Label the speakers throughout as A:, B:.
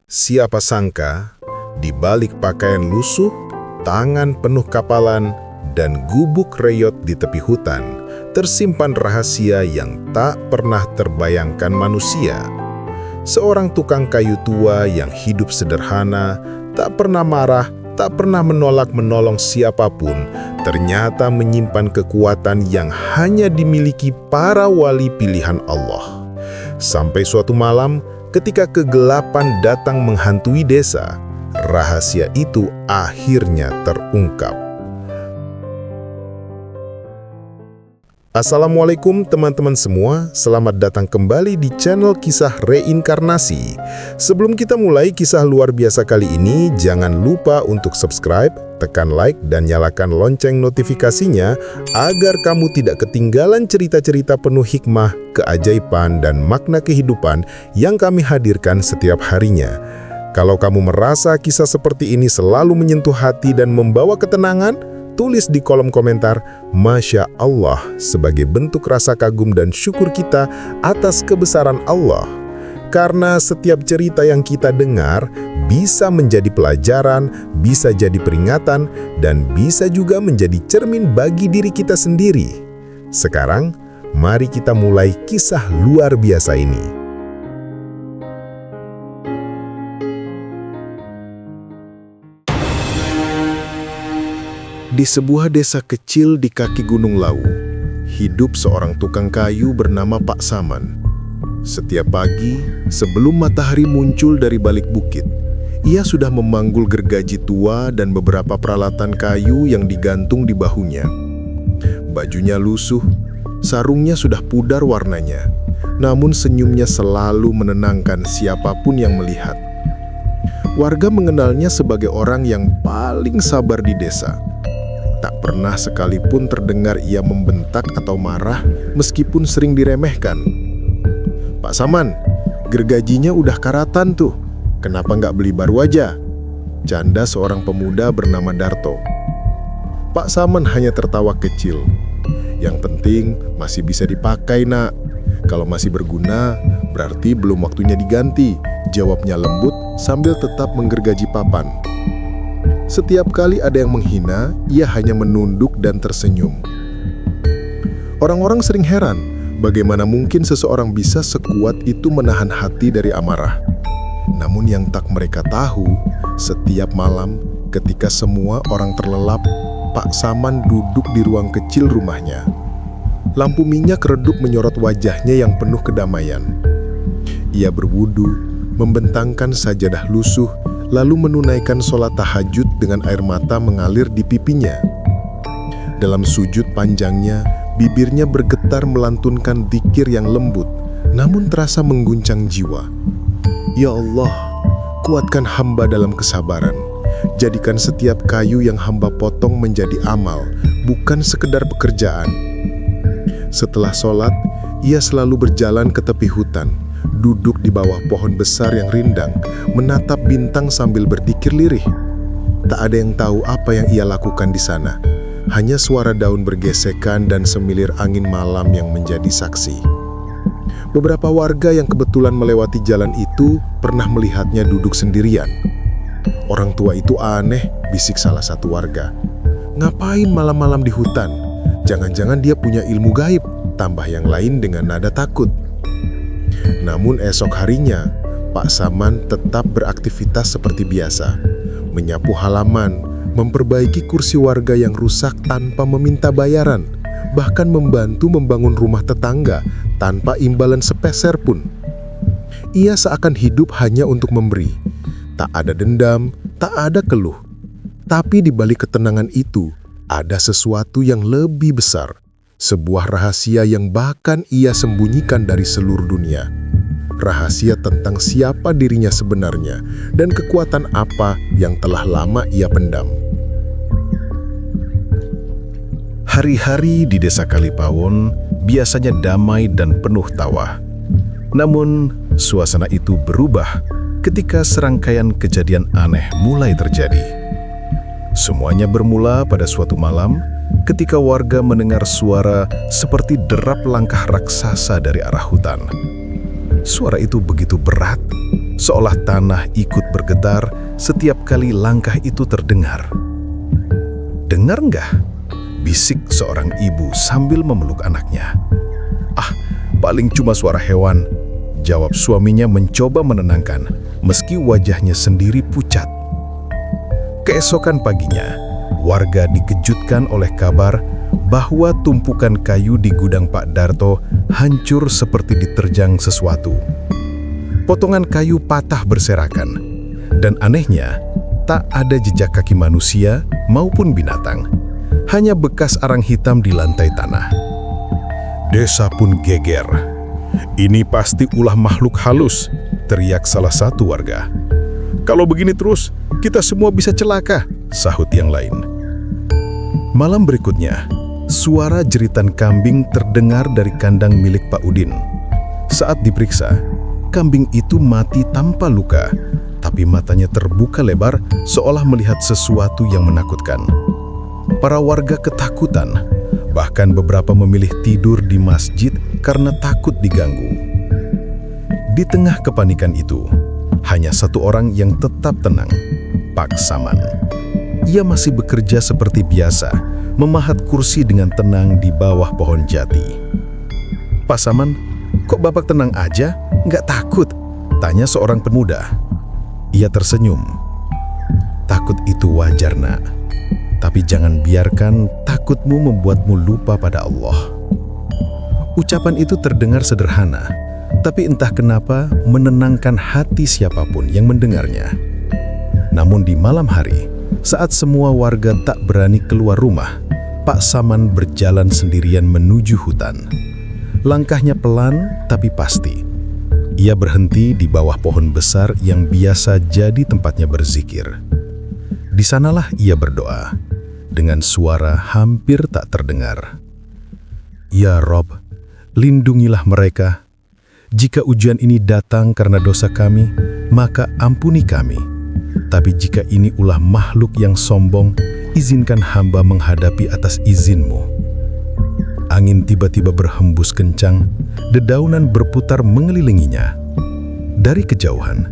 A: Siapa sangka, di balik pakaian lusuh, tangan penuh kapalan, dan gubuk reyot di tepi hutan, tersimpan rahasia yang tak pernah terbayangkan manusia. Seorang tukang kayu tua yang hidup sederhana, tak pernah marah, tak pernah menolak menolong siapapun, ternyata menyimpan kekuatan yang hanya dimiliki para wali pilihan Allah. Sampai suatu malam, ketika kegelapan datang menghantui desa, rahasia itu akhirnya terungkap. Assalamualaikum teman-teman semua, selamat datang kembali di channel Kisah Reinkarnasi. Sebelum kita mulai kisah luar biasa kali ini, jangan lupa untuk subscribe, tekan like, dan nyalakan lonceng notifikasinya agar kamu tidak ketinggalan cerita-cerita penuh hikmah, keajaiban, dan makna kehidupan yang kami hadirkan setiap harinya. Kalau kamu merasa kisah seperti ini selalu menyentuh hati dan membawa ketenangan, tulis di kolom komentar Masya Allah sebagai bentuk rasa kagum dan syukur kita atas kebesaran Allah. Karena setiap cerita yang kita dengar bisa menjadi pelajaran, bisa jadi peringatan, dan bisa juga menjadi cermin bagi diri kita sendiri. Sekarang, mari kita mulai kisah luar biasa ini. Di sebuah desa kecil di kaki Gunung Lawu, hidup seorang tukang kayu bernama Pak Saman. Setiap pagi, sebelum matahari muncul dari balik bukit, ia sudah memanggul gergaji tua dan beberapa peralatan kayu yang digantung di bahunya. Bajunya lusuh, sarungnya sudah pudar warnanya, namun senyumnya selalu menenangkan siapapun yang melihat. Warga mengenalnya sebagai orang yang paling sabar di desa. Tak pernah sekalipun terdengar ia membentak atau marah meskipun sering diremehkan. Pak Saman, gergajinya udah karatan tuh. Kenapa nggak beli baru aja? Canda seorang pemuda bernama Darto. Pak Saman hanya tertawa kecil. Yang penting masih bisa dipakai, nak. Kalau masih berguna, berarti belum waktunya diganti. Jawabnya lembut sambil tetap menggergaji papan. Setiap kali ada yang menghina, ia hanya menunduk dan tersenyum. Orang-orang sering heran, bagaimana mungkin seseorang bisa sekuat itu menahan hati dari amarah. Namun yang tak mereka tahu, setiap malam ketika semua orang terlelap, Pak Saman duduk di ruang kecil rumahnya. Lampu minyak redup menyorot wajahnya yang penuh kedamaian. Ia berwudu, membentangkan sajadah lusuh, lalu menunaikan sholat tahajud dengan air mata mengalir di pipinya. Dalam sujud panjangnya, bibirnya bergetar melantunkan dzikir yang lembut, namun terasa mengguncang jiwa. Ya Allah, kuatkan hamba dalam kesabaran. Jadikan setiap kayu yang hamba potong menjadi amal, bukan sekedar pekerjaan. Setelah sholat, ia selalu berjalan ke tepi hutan, duduk di bawah pohon besar yang rindang, menatap bintang sambil berzikir lirih. Tak ada yang tahu apa yang ia lakukan di sana. Hanya suara daun bergesekan dan semilir angin malam yang menjadi saksi. Beberapa warga yang kebetulan melewati jalan itu pernah melihatnya duduk sendirian. Orang tua itu aneh, bisik salah satu warga. Ngapain malam-malam di hutan? Jangan-jangan dia punya ilmu gaib, tambah yang lain dengan nada takut. Namun esok harinya, Pak Saman tetap beraktivitas seperti biasa. Menyapu halaman, memperbaiki kursi warga yang rusak tanpa meminta bayaran, bahkan membantu membangun rumah tetangga tanpa imbalan sepeser pun. Ia seakan hidup hanya untuk memberi. Tak ada dendam, tak ada keluh. Tapi di balik ketenangan itu, ada sesuatu yang lebih besar. Sebuah rahasia yang bahkan ia sembunyikan dari seluruh dunia. Rahasia tentang siapa dirinya sebenarnya dan kekuatan apa yang telah lama ia pendam. Hari-hari di desa Kalipawon biasanya damai dan penuh tawa. Namun, suasana itu berubah ketika serangkaian kejadian aneh mulai terjadi. Semuanya bermula pada suatu malam ketika warga mendengar suara seperti derap langkah raksasa dari arah hutan. Suara itu begitu berat,
B: seolah tanah ikut bergetar setiap kali langkah itu terdengar. "Dengar nggak?" bisik seorang ibu sambil memeluk anaknya. "Ah, paling cuma suara hewan," jawab suaminya mencoba menenangkan, meski wajahnya sendiri pucat. Keesokan paginya, warga dikejutkan oleh kabar bahwa tumpukan kayu di gudang Pak Darto hancur seperti diterjang sesuatu. Potongan kayu patah berserakan, dan anehnya, tak ada jejak kaki manusia maupun binatang, hanya bekas arang hitam di lantai tanah. Desa pun geger. "Ini pasti ulah makhluk halus," teriak salah satu warga. "Kalau begini terus, kita semua bisa celaka," sahut yang lain. Malam berikutnya, suara jeritan kambing terdengar dari kandang milik Pak Udin. Saat diperiksa, kambing itu mati tanpa luka, tapi matanya terbuka lebar seolah melihat sesuatu yang menakutkan. Para warga ketakutan, bahkan beberapa memilih tidur di masjid karena takut diganggu. Di tengah kepanikan itu, hanya satu orang yang tetap tenang, Pak Saman. Ia masih bekerja seperti biasa, memahat kursi dengan tenang di bawah pohon jati. "Pak Saman, kok Bapak tenang aja? Nggak takut?" tanya seorang pemuda. Ia tersenyum. "Takut itu wajar, Nak. Tapi jangan biarkan takutmu membuatmu lupa pada Allah." Ucapan itu terdengar sederhana, tapi entah kenapa menenangkan hati siapapun yang mendengarnya. Namun di malam hari, saat semua warga tak berani keluar rumah, Pak Saman berjalan sendirian menuju hutan. Langkahnya pelan tapi pasti. Ia berhenti di bawah pohon besar yang biasa jadi tempatnya berzikir. Di sanalah ia berdoa, dengan suara hampir tak terdengar. "Ya Rob, lindungilah mereka. Jika ujian ini datang karena dosa kami, maka ampuni kami. Tapi jika ini ulah makhluk yang sombong, izinkan hamba menghadapi atas izin-Mu." Angin tiba-tiba berhembus kencang, dedaunan berputar mengelilinginya. Dari kejauhan,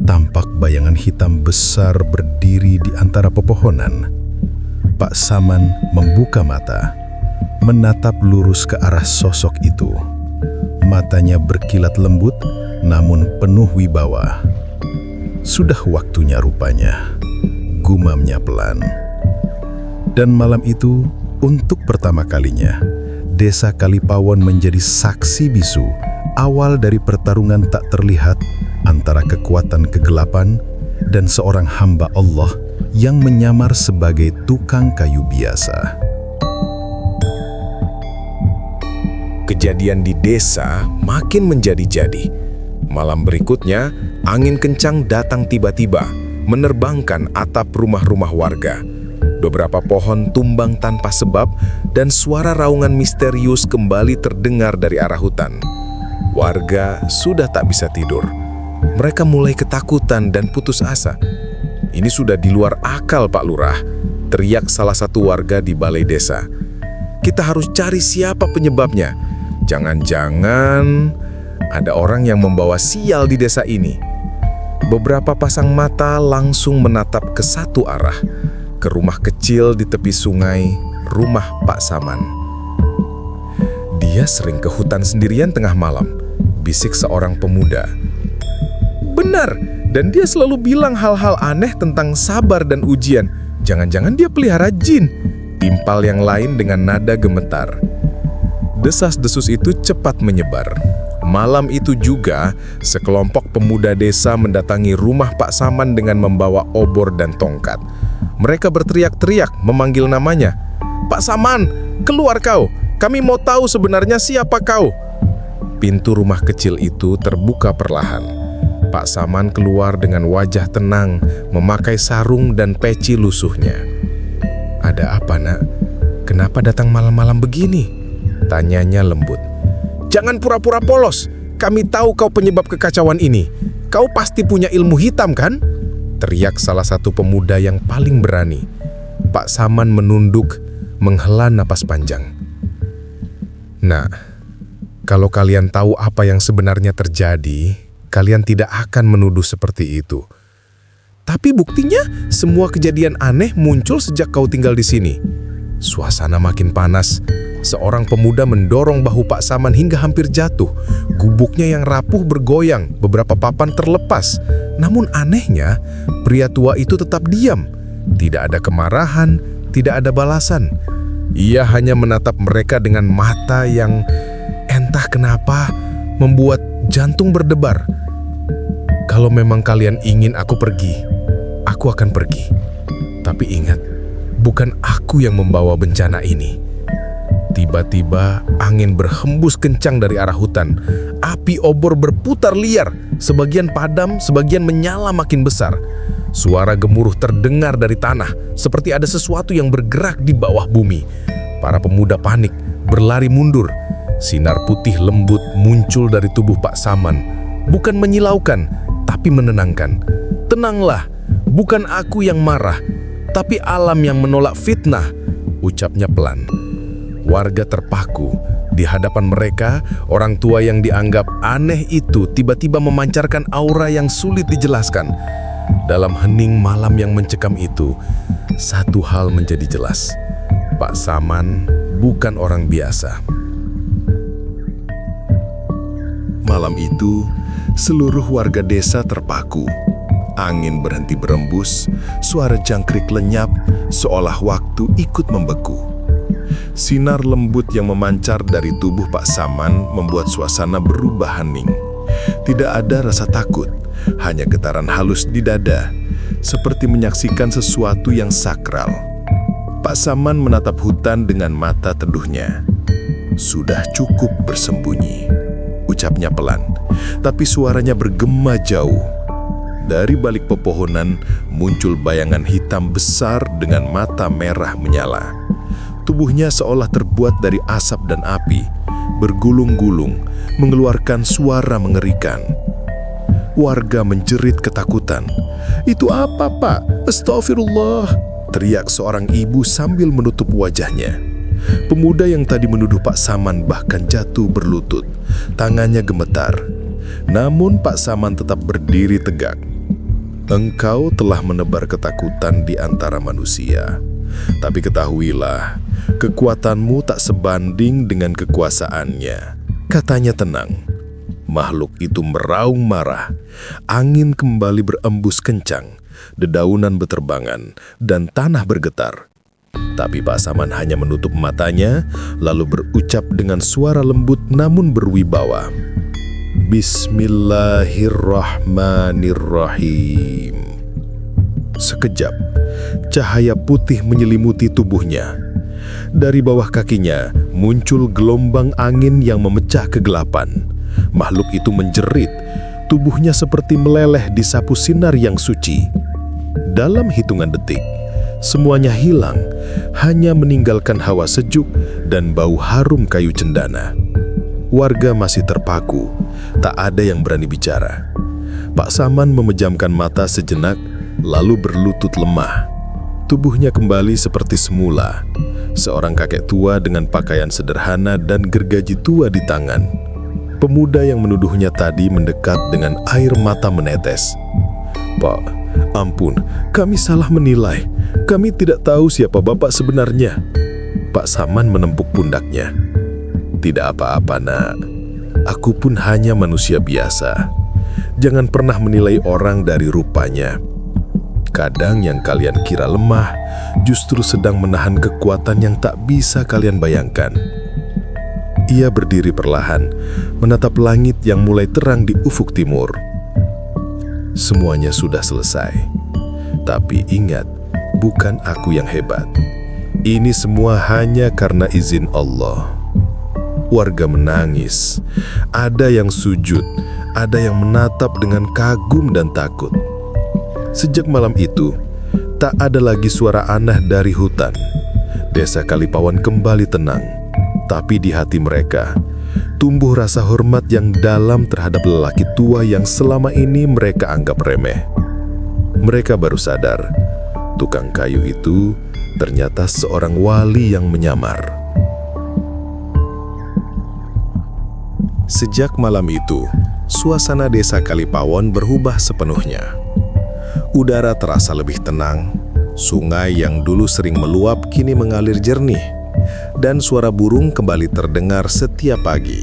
B: tampak bayangan hitam besar berdiri di antara pepohonan. Pak Saman membuka mata, menatap lurus ke arah sosok itu. Matanya berkilat lembut, namun penuh wibawa. "Sudah waktunya rupanya," gumamnya pelan. Dan malam itu, untuk pertama kalinya, Desa Kalipawon menjadi saksi bisu awal dari pertarungan tak terlihat antara kekuatan kegelapan dan seorang hamba Allah yang menyamar sebagai tukang kayu biasa.
A: Kejadian di desa makin menjadi-jadi. Malam berikutnya, angin kencang datang tiba-tiba, menerbangkan atap rumah-rumah warga. Beberapa pohon tumbang tanpa sebab, dan suara raungan misterius kembali terdengar dari arah hutan. Warga sudah tak bisa tidur. Mereka mulai ketakutan dan putus asa. "Ini sudah di luar akal, Pak Lurah," teriak salah satu warga di balai desa. "Kita harus cari siapa penyebabnya. Jangan-jangan ada orang yang membawa sial di desa ini." Beberapa pasang mata langsung menatap ke satu arah, ke rumah kecil di tepi sungai, rumah Pak Saman. "Dia sering ke hutan sendirian tengah malam," bisik seorang pemuda. "Benar, dan dia selalu bilang hal-hal aneh tentang sabar dan ujian. Jangan-jangan dia pelihara jin," timpal yang lain dengan nada gemetar. Desas-desus itu cepat menyebar. Malam itu juga, sekelompok pemuda desa mendatangi rumah Pak Saman dengan membawa obor dan tongkat. Mereka berteriak-teriak memanggil namanya. "Pak Saman, keluar kau! Kami mau tahu sebenarnya siapa kau!" Pintu rumah kecil itu terbuka perlahan. Pak Saman keluar dengan wajah tenang, memakai sarung dan peci lusuhnya. "Ada apa, Nak? Kenapa datang malam-malam begini?" tanyanya lembut. "Jangan pura-pura polos. Kami tahu kau penyebab kekacauan ini. Kau pasti punya ilmu hitam, kan?" teriak salah satu pemuda yang paling berani. Pak Saman menunduk, menghela napas panjang. "Nah, kalau kalian tahu apa yang sebenarnya terjadi, kalian tidak akan menuduh seperti itu. Tapi buktinya, semua kejadian aneh muncul sejak kau tinggal di sini. Suasana makin panas. Seorang pemuda mendorong bahu Pak Saman hingga hampir jatuh. Gubuknya yang rapuh bergoyang, beberapa papan terlepas. Namun anehnya, pria tua itu tetap diam. Tidak ada kemarahan, tidak ada balasan. Ia hanya menatap mereka dengan mata yang entah kenapa membuat jantung berdebar. Kalau memang kalian ingin aku pergi, aku akan pergi. Tapi ingat, bukan aku yang membawa bencana ini. Tiba-tiba angin berhembus kencang dari arah hutan. Api obor berputar liar, sebagian padam, sebagian menyala makin besar. Suara gemuruh terdengar dari tanah, seperti ada sesuatu yang bergerak di bawah bumi. Para pemuda panik, berlari mundur. Sinar putih lembut muncul dari tubuh Pak Saman. Bukan menyilaukan, tapi menenangkan. Tenanglah, bukan aku yang marah, tapi alam yang menolak fitnah, ucapnya pelan. Warga terpaku. Di hadapan mereka, orang tua yang dianggap aneh itu tiba-tiba memancarkan aura yang sulit dijelaskan. Dalam hening malam yang mencekam itu, satu hal menjadi jelas. Pak Saman bukan orang biasa.
B: Malam itu, seluruh warga desa terpaku. Angin berhenti berembus, suara jangkrik lenyap, seolah waktu ikut membeku. Sinar lembut yang memancar dari tubuh Pak Saman membuat suasana berubah hening. Tidak ada rasa takut, hanya getaran halus di dada, seperti menyaksikan sesuatu yang sakral. Pak Saman menatap hutan dengan mata teduhnya. Sudah cukup bersembunyi, ucapnya pelan, tapi suaranya bergema jauh. Dari balik pepohonan muncul bayangan hitam besar dengan mata merah menyala. Tubuhnya seolah terbuat dari asap dan api, bergulung-gulung, mengeluarkan suara mengerikan. Warga menjerit ketakutan. "Itu apa, Pak? Astagfirullah!" teriak seorang ibu sambil menutup wajahnya. Pemuda yang tadi menuduh Pak Saman bahkan jatuh berlutut, tangannya gemetar. Namun Pak Saman tetap berdiri tegak. "Engkau telah menebar ketakutan di antara manusia. Tapi ketahuilah, kekuatanmu tak sebanding dengan kekuasaannya," katanya tenang. Makhluk itu meraung marah. Angin kembali berembus kencang, dedaunan berterbangan, dan tanah bergetar. Tapi Pak Saman hanya menutup matanya, lalu berucap dengan suara lembut namun berwibawa. "Bismillahirrahmanirrahim." Sekejap, cahaya putih menyelimuti tubuhnya. Dari bawah kakinya muncul gelombang angin yang memecah kegelapan. Makhluk itu menjerit, tubuhnya seperti meleleh disapu sinar yang suci. Dalam hitungan detik, semuanya hilang, hanya meninggalkan hawa sejuk dan bau harum kayu cendana. Warga masih terpaku, tak ada yang berani bicara. Pak Saman memejamkan mata sejenak, lalu berlutut lemah. Tubuhnya kembali seperti semula. Seorang kakek tua dengan pakaian sederhana dan gergaji tua di tangan. Pemuda yang menuduhnya tadi mendekat dengan air mata menetes. "Pak, ampun, kami salah menilai. Kami tidak tahu siapa Bapak sebenarnya." Pak Saman menempuk pundaknya. "Tidak apa-apa, Nak. Aku pun hanya manusia biasa. Jangan pernah menilai orang dari rupanya. Kadang yang kalian kira lemah justru sedang menahan kekuatan yang tak bisa kalian bayangkan." Ia berdiri perlahan, menatap langit yang mulai terang di ufuk timur. "Semuanya sudah selesai. Tapi ingat, bukan aku yang hebat. Ini semua hanya karena izin Allah." Warga menangis. Ada yang sujud, ada yang menatap dengan kagum dan takut. Sejak malam itu, tak ada lagi suara aneh dari hutan. Desa Kalipawan kembali tenang. Tapi di hati mereka, tumbuh rasa hormat yang dalam terhadap lelaki tua yang selama ini mereka anggap remeh. Mereka baru sadar, tukang kayu itu ternyata seorang wali yang menyamar. Sejak malam itu,
A: suasana desa Kalipawon berubah sepenuhnya. Udara terasa lebih tenang, sungai yang dulu sering meluap kini mengalir jernih, dan suara burung kembali terdengar setiap pagi.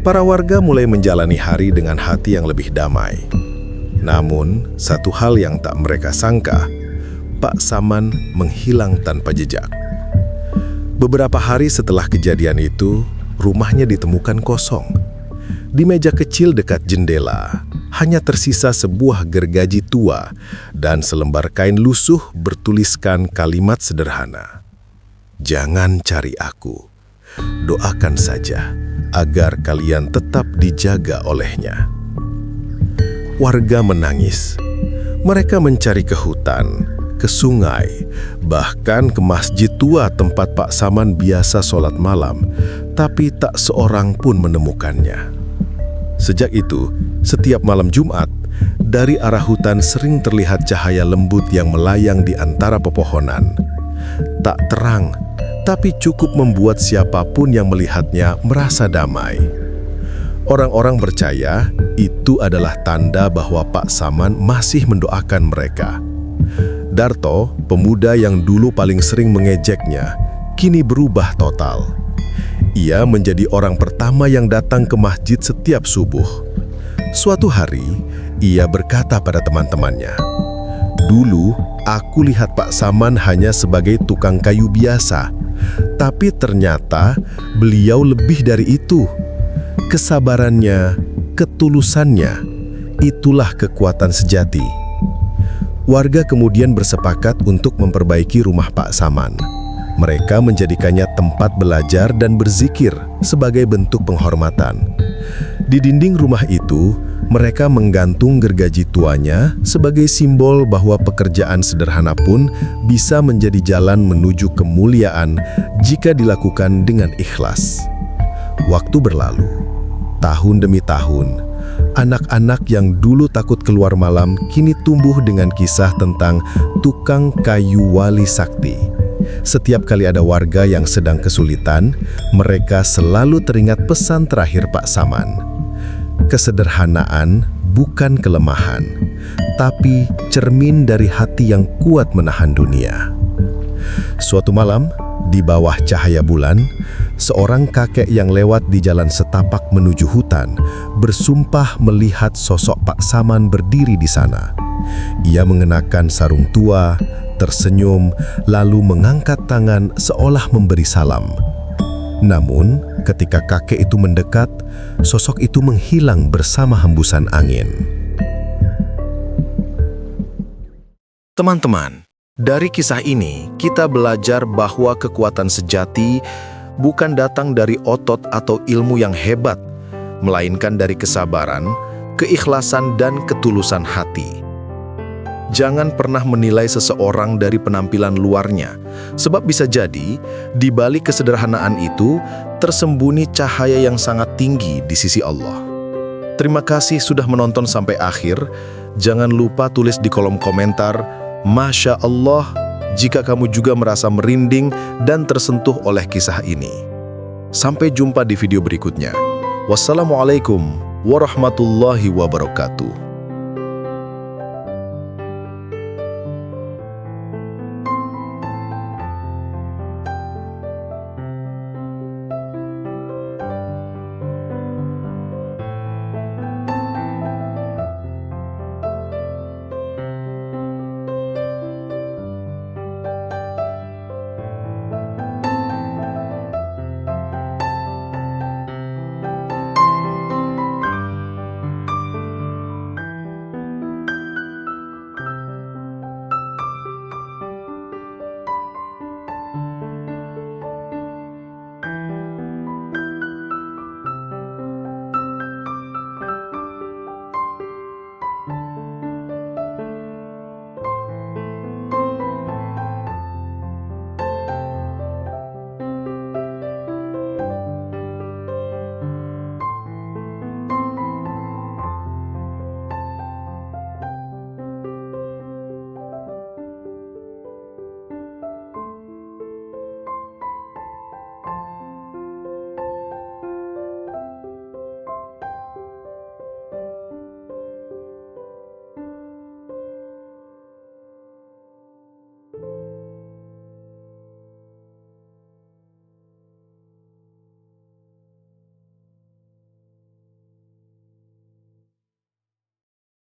A: Para warga mulai menjalani hari dengan hati yang lebih damai. Namun, satu hal yang tak mereka sangka, Pak Saman menghilang tanpa jejak. Beberapa hari setelah kejadian itu, rumahnya ditemukan kosong. Di meja kecil dekat jendela, hanya tersisa sebuah gergaji tua dan selembar kain lusuh bertuliskan kalimat sederhana. Jangan cari aku, doakan saja agar kalian tetap dijaga olehnya. Warga menangis. Mereka mencari ke hutan, ke sungai, bahkan ke masjid tua tempat Pak Saman biasa sholat malam, tapi tak seorang pun menemukannya. Sejak itu, setiap malam Jumat, dari arah hutan sering terlihat cahaya lembut yang melayang di antara pepohonan. Tak terang, tapi cukup membuat siapapun yang melihatnya merasa damai. Orang-orang percaya itu adalah tanda bahwa Pak Saman masih mendoakan mereka. Darto, pemuda yang dulu paling sering mengejeknya, kini berubah total. Ia menjadi orang pertama yang datang ke masjid setiap subuh. Suatu hari, ia berkata pada teman-temannya, "Dulu, aku lihat Pak Saman hanya sebagai tukang kayu biasa, tapi ternyata beliau lebih dari itu. Kesabarannya, ketulusannya, itulah kekuatan sejati." Warga kemudian bersepakat untuk memperbaiki rumah Pak Saman. Mereka menjadikannya tempat belajar dan berzikir sebagai bentuk penghormatan. Di dinding rumah itu, mereka menggantung gergaji tuanya sebagai simbol bahwa pekerjaan sederhana pun bisa menjadi jalan menuju kemuliaan jika dilakukan dengan ikhlas. Waktu berlalu, tahun demi tahun, anak-anak yang dulu takut keluar malam kini tumbuh dengan kisah tentang tukang kayu wali sakti. Setiap kali ada warga yang sedang kesulitan, mereka selalu teringat pesan terakhir Pak Saman. Kesederhanaan bukan kelemahan, tapi cermin dari hati yang kuat menahan dunia. Suatu malam, di bawah cahaya bulan, seorang kakek yang lewat di jalan setapak menuju hutan bersumpah melihat sosok Pak Saman berdiri di sana. Ia mengenakan sarung tua, tersenyum, lalu mengangkat tangan seolah memberi salam. Namun, ketika kakek itu mendekat, sosok itu menghilang bersama hembusan angin. Teman-teman, dari kisah ini kita belajar bahwa kekuatan sejati bukan datang dari otot atau ilmu yang hebat, melainkan dari kesabaran, keikhlasan, dan ketulusan hati. Jangan pernah menilai seseorang dari penampilan luarnya, sebab bisa jadi di balik kesederhanaan itu tersembunyi cahaya yang sangat tinggi di sisi Allah. Terima kasih sudah menonton sampai akhir. Jangan lupa tulis di kolom komentar, "Masya Allah," jika kamu juga merasa merinding dan tersentuh oleh kisah ini. Sampai jumpa di video berikutnya. Wassalamualaikum warahmatullahi wabarakatuh.